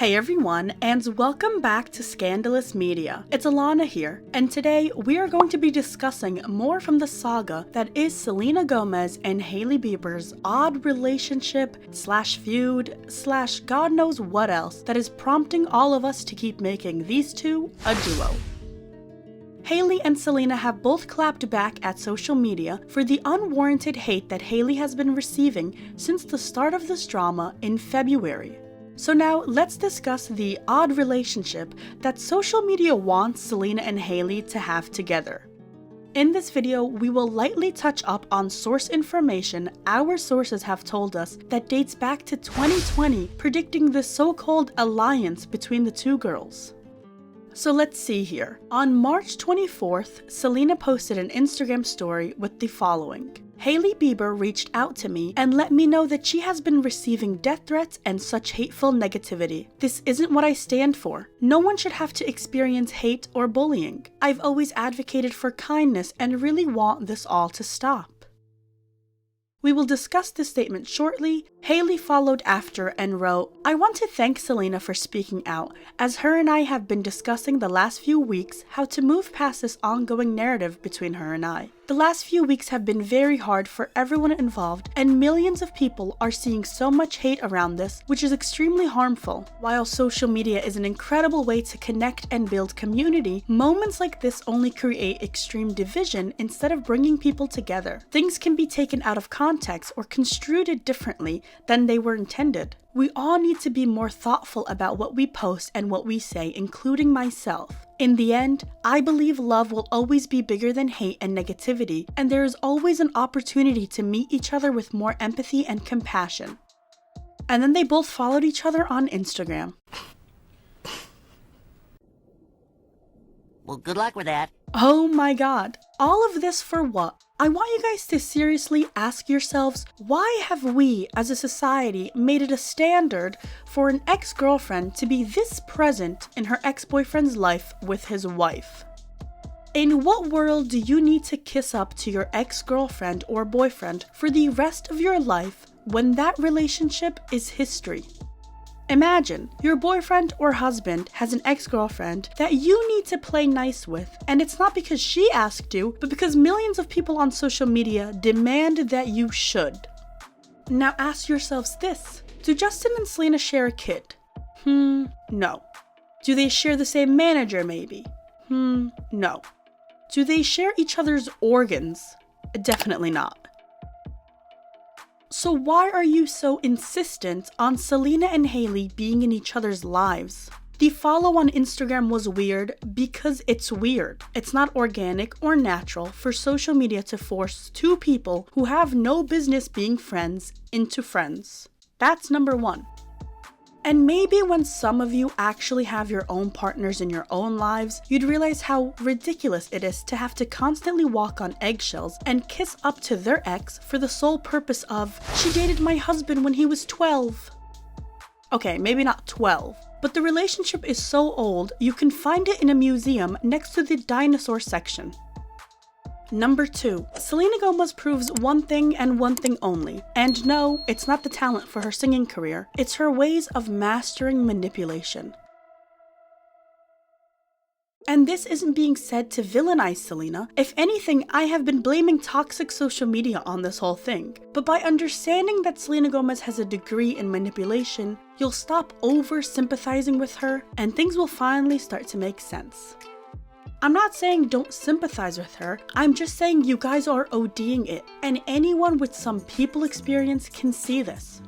Hey everyone, and welcome back to Scandalous Media. It's Alana here, and today we are going to be discussing more from the saga that is Selena Gomez and Hailey Bieber's odd relationship / feud / God knows what else that is prompting all of us to keep making these two a duo. Hailey and Selena have both clapped back at social media for the unwarranted hate that Hailey has been receiving since the start of this drama in February. So now let's discuss the odd relationship that social media wants Selena and Hailey to have together. In this video, we will lightly touch up on source information our sources have told us that dates back to 2020, predicting the so-called alliance between the two girls. So let's see here. On March 24th, Selena posted an Instagram story with the following. Hailey Bieber reached out to me and let me know that she has been receiving death threats and such hateful negativity. This isn't what I stand for. No one should have to experience hate or bullying. I've always advocated for kindness and really want this all to stop. We will discuss this statement shortly. Hailey followed after and wrote, I want to thank Selena for speaking out, as her and I have been discussing the last few weeks how to move past this ongoing narrative between her and I. The last few weeks have been very hard for everyone involved, and millions of people are seeing so much hate around this, which is extremely harmful. While social media is an incredible way to connect and build community, moments like this only create extreme division instead of bringing people together. Things can be taken out of context or construed differently than they were intended. We all need to be more thoughtful about what we post and what we say, including myself. In the end, I believe love will always be bigger than hate and negativity, and there is always an opportunity to meet each other with more empathy and compassion. And then they both followed each other on Instagram. Well, good luck with that. Oh my god. All of this for what? I want you guys to seriously ask yourselves, why have we as a society made it a standard for an ex-girlfriend to be this present in her ex-boyfriend's life with his wife? In what world do you need to kiss up to your ex-girlfriend or boyfriend for the rest of your life when that relationship is history? Imagine your boyfriend or husband has an ex-girlfriend that you need to play nice with, and it's not because she asked you, but because millions of people on social media demand that you should. Now ask yourselves this: do Justin and Selena share a kid? No. Do they share the same manager maybe? No. Do they share each other's organs? Definitely not. So why are you so insistent on Selena and Hailey being in each other's lives? The follow on Instagram was weird because it's weird. It's not organic or natural for social media to force two people who have no business being friends into friends. That's number one. And maybe when some of you actually have your own partners in your own lives, you'd realize how ridiculous it is to have to constantly walk on eggshells and kiss up to their ex for the sole purpose of, she dated my husband when he was 12. Okay, maybe not 12, but the relationship is so old you can find it in a museum next to the dinosaur section. Number 2. Selena Gomez proves one thing and one thing only. And no, it's not the talent for her singing career, it's her ways of mastering manipulation. And this isn't being said to villainize Selena. If anything, I have been blaming toxic social media on this whole thing. But by understanding that Selena Gomez has a degree in manipulation, you'll stop over-sympathizing with her, and things will finally start to make sense. I'm not saying don't sympathize with her, I'm just saying you guys are ODing it, and anyone with some people experience can see this.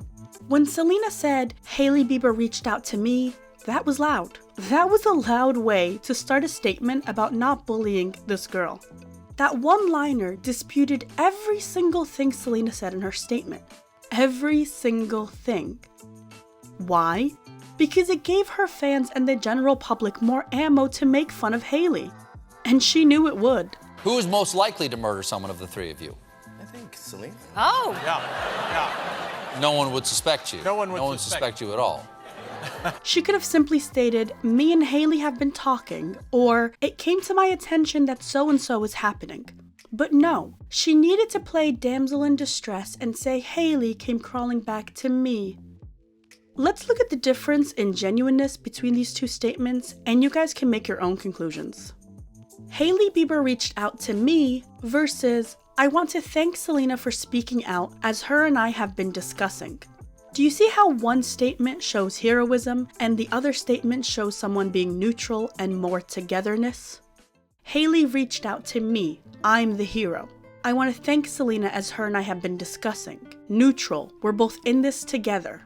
When Selena said, Hailey Bieber reached out to me, that was loud. That was a loud way to start a statement about not bullying this girl. That one-liner disputed every single thing Selena said in her statement. Every single thing. Why? Because it gave her fans and the general public more ammo to make fun of Hailey. And she knew it would. Who is most likely to murder someone of the three of you? I think Selena. Oh. Yeah. No one would suspect you. No one would suspect you at all. She could have simply stated, me and Hailey have been talking, or it came to my attention that so-and-so is happening. But no, she needed to play damsel in distress and say Hailey came crawling back to me. Let's look at the difference in genuineness between these two statements, and you guys can make your own conclusions. Hailey Bieber reached out to me versus I want to thank Selena for speaking out as her and I have been discussing. Do you see how one statement shows heroism and the other statement shows someone being neutral and more togetherness? Hailey reached out to me. I'm the hero. I want to thank Selena as her and I have been discussing. Neutral. We're both in this together.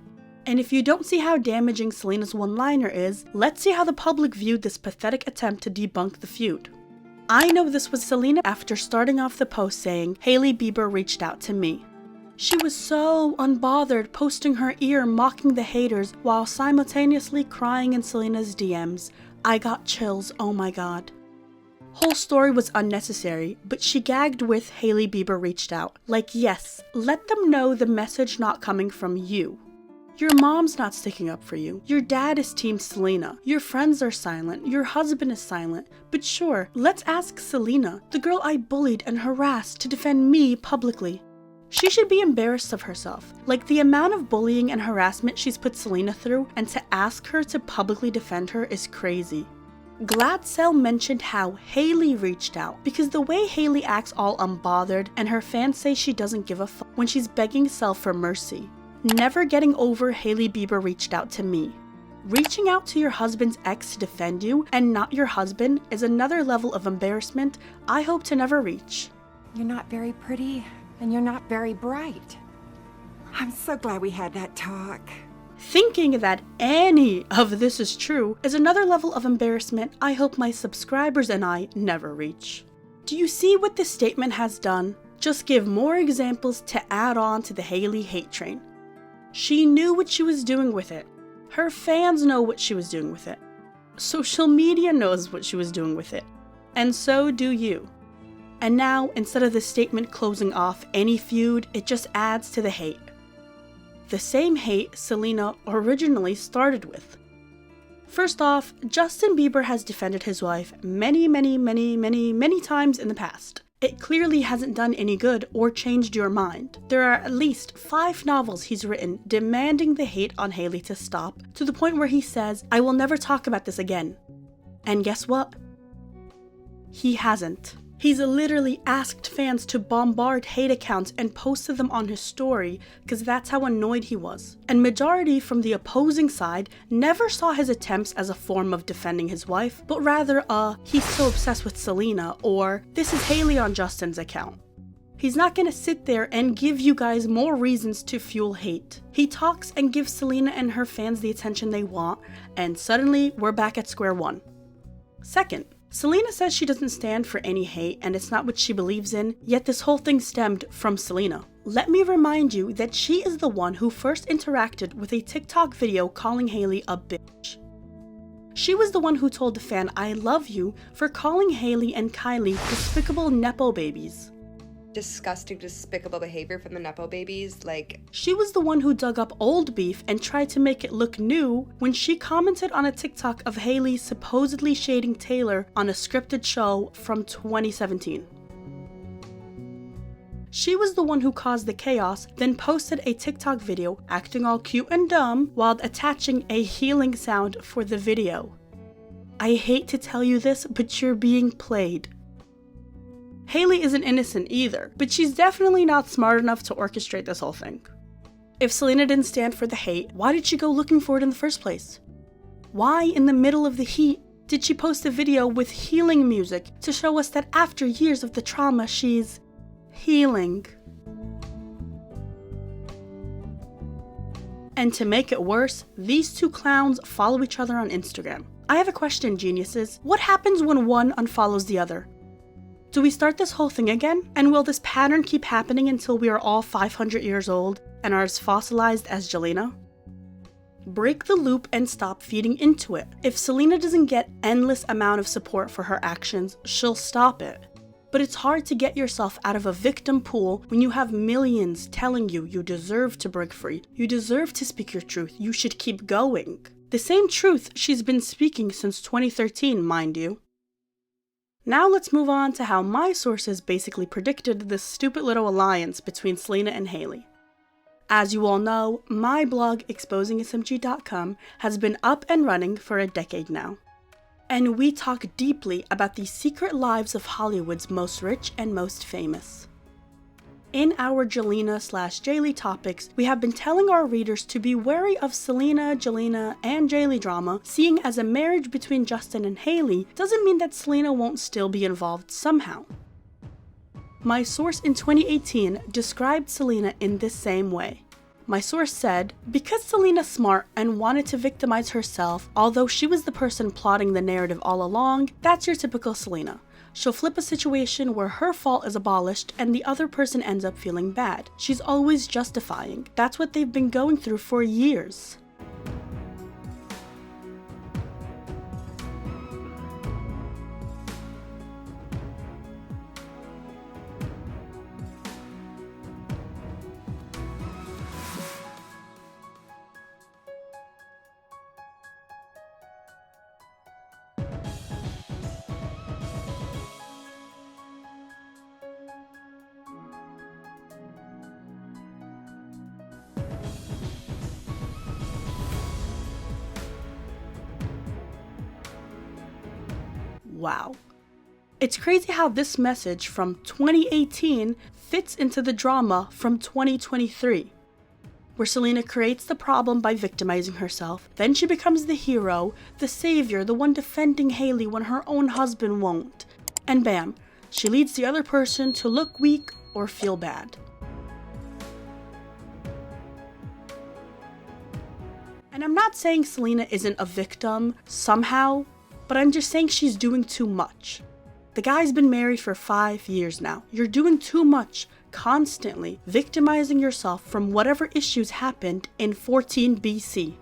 And if you don't see how damaging Selena's one-liner is, let's see how the public viewed this pathetic attempt to debunk the feud. I know this was Selena after starting off the post saying, Hailey Bieber reached out to me. She was so unbothered posting her ear mocking the haters while simultaneously crying in Selena's DMs. I got chills, oh my god. Whole story was unnecessary, but she gagged with Hailey Bieber reached out. Like yes, let them know the message not coming from you. Your mom's not sticking up for you. Your dad is Team Selena. Your friends are silent. Your husband is silent. But sure, let's ask Selena, the girl I bullied and harassed, to defend me publicly. She should be embarrassed of herself. Like the amount of bullying and harassment she's put Selena through, and to ask her to publicly defend her is crazy. Gladcell mentioned how Hailey reached out because the way Hailey acts all unbothered and her fans say she doesn't give a fuck when she's begging Self for mercy. Never getting over Hailey Bieber reached out to me. Reaching out to your husband's ex to defend you and not your husband is another level of embarrassment I hope to never reach. You're not very pretty, and you're not very bright. I'm so glad we had that talk. Thinking that any of this is true is another level of embarrassment I hope my subscribers and I never reach. Do you see what this statement has done? Just give more examples to add on to the Hailey hate train. She knew what she was doing with it. Her fans know what she was doing with it. Social media knows what she was doing with it. And so do you. And now, instead of the statement closing off any feud, it just adds to the hate. The same hate Selena originally started with. First off, Justin Bieber has defended his wife many times in the past. It clearly hasn't done any good or changed your mind. There are at least 5 novels he's written demanding the hate on Hailey to stop, to the point where he says, I will never talk about this again. And guess what? He hasn't. He's literally asked fans to bombard hate accounts and posted them on his story because that's how annoyed he was. And majority from the opposing side never saw his attempts as a form of defending his wife, but rather he's so obsessed with Selena, or this is Hailey on Justin's account. He's not gonna sit there and give you guys more reasons to fuel hate. He talks and gives Selena and her fans the attention they want, and suddenly we're back at square one. Second, Selena says she doesn't stand for any hate and it's not what she believes in, yet this whole thing stemmed from Selena. Let me remind you that she is the one who first interacted with a TikTok video calling Hailey a bitch. She was the one who told the fan I love you for calling Hailey and Kylie despicable nepo babies. Disgusting, despicable behavior from the nepo babies, She was the one who dug up old beef and tried to make it look new when she commented on a TikTok of Hailey supposedly shading Taylor on a scripted show from 2017. She was the one who caused the chaos, then posted a TikTok video acting all cute and dumb while attaching a healing sound for the video. I hate to tell you this, but you're being played. Hailey isn't innocent either, but she's definitely not smart enough to orchestrate this whole thing. If Selena didn't stand for the hate, why did she go looking for it in the first place? Why, in the middle of the heat, did she post a video with healing music to show us that after years of the trauma, she's healing? And to make it worse, these two clowns follow each other on Instagram. I have a question, geniuses. What happens when one unfollows the other? Do we start this whole thing again? And will this pattern keep happening until we are all 500 years old and are as fossilized as Jelena? Break the loop and stop feeding into it. If Selena doesn't get endless amount of support for her actions, she'll stop it. But it's hard to get yourself out of a victim pool when you have millions telling you you deserve to break free, you deserve to speak your truth, you should keep going. The same truth she's been speaking since 2013, mind you. Now let's move on to how my sources basically predicted this stupid little alliance between Selena and Hailey. As you all know, my blog, exposingsmg.com, has been up and running for a decade now. And we talk deeply about the secret lives of Hollywood's most rich and most famous. In our Jelena/Jaylee topics, we have been telling our readers to be wary of Selena, Jelena, and Jaylee drama, seeing as a marriage between Justin and Hailey doesn't mean that Selena won't still be involved somehow. My source in 2018 described Selena in this same way. My source said, because Selena's smart and wanted to victimize herself, although she was the person plotting the narrative all along, that's your typical Selena. She'll flip a situation where her fault is abolished and the other person ends up feeling bad. She's always justifying. That's what they've been going through for years. Wow. It's crazy how this message from 2018 fits into the drama from 2023, where Selena creates the problem by victimizing herself, then she becomes the hero, the savior, the one defending Hailey when her own husband won't, and bam, she leads the other person to look weak or feel bad. And I'm not saying Selena isn't a victim somehow, but I'm just saying she's doing too much. The guy's been married for 5 years now. You're doing too much, constantly victimizing yourself from whatever issues happened in 14 BC.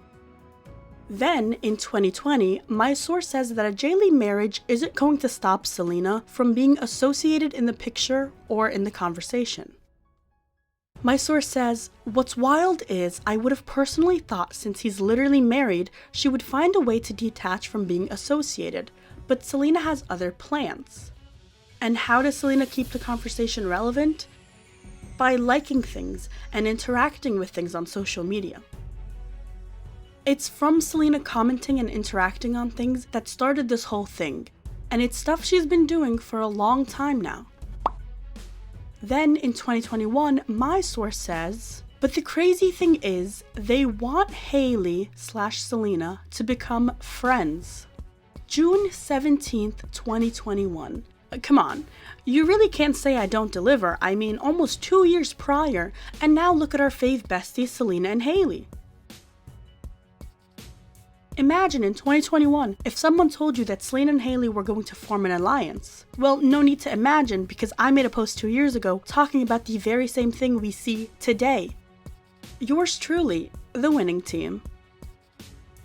Then, in 2020, my source says that a Jaylee marriage isn't going to stop Selena from being associated in the picture or in the conversation. My source says, what's wild is I would have personally thought since he's literally married, she would find a way to detach from being associated, but Selena has other plans. And how does Selena keep the conversation relevant? By liking things and interacting with things on social media. It's from Selena commenting and interacting on things that started this whole thing, and it's stuff she's been doing for a long time now. Then in 2021, my source says, but the crazy thing is, they want Hailey/Selena to become friends. June 17th, 2021. Come on, you really can't say I don't deliver. I mean, almost 2 years prior, and now look at our fave besties, Selena and Hailey. Imagine in 2021 if someone told you that Selena and Hailey were going to form an alliance. Well, no need to imagine because I made a post 2 years ago talking about the very same thing we see today. Yours truly, the winning team.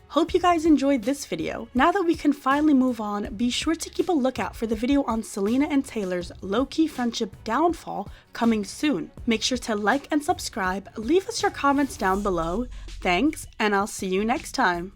Hope you guys enjoyed this video. Now that we can finally move on, be sure to keep a lookout for the video on Selena and Taylor's low-key friendship downfall coming soon. Make sure to like and subscribe, leave us your comments down below. Thanks, and I'll see you next time.